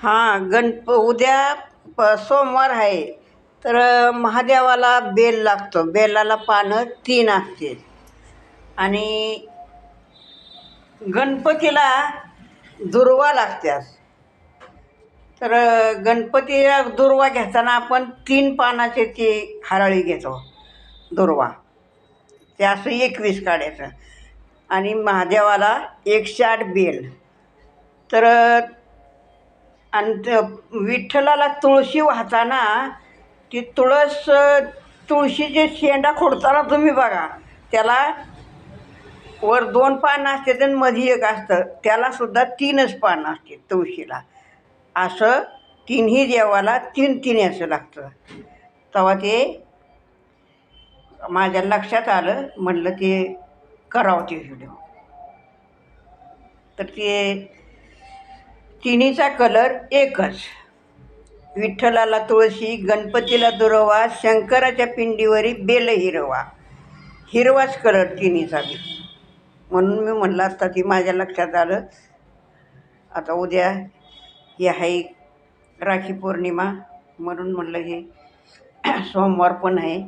हां, उद्या सोमवार आहे. तर महादेवाला बेल लागतो. बेलाला पानं 3 असते आणि गणपतीला दुर्वा लागतात. तर गणपतीला दुर्वा घेताना आपण 3 पानाचे ती हरळी घेतो दुर्वा. ते असं 21 काढायचं आणि महादेवाला 108 बेल. तर आणि विठ्ठलाला तुळशी वाहताना ती तुळशीचे शेंडा खोडताना तुम्ही बघा, त्याला वर 2 पानं असतात आणि मध्ये एक असतं. त्यालासुद्धा 3च पानं असते तुळशीला. असं तिन्ही देवाला 3 याचं लागतं. तेव्हा ते माझ्या लक्षात आलं, म्हटलं ते करावं ते व्हिडिओ. तर ते तिन्हीचा कलर एकच. विठ्ठलाला तुळशी, गणपतीला दुर्वा, शंकराच्या पिंडीवरी बेल हिरवा. हिरवाच कलर तिन्हीचा बी. म्हणून मी म्हणलं असता ती माझ्या लक्षात आलं. आता उद्या हे आहे राखी पौर्णिमा, म्हणून म्हणलं हे सोमवार पण आहे.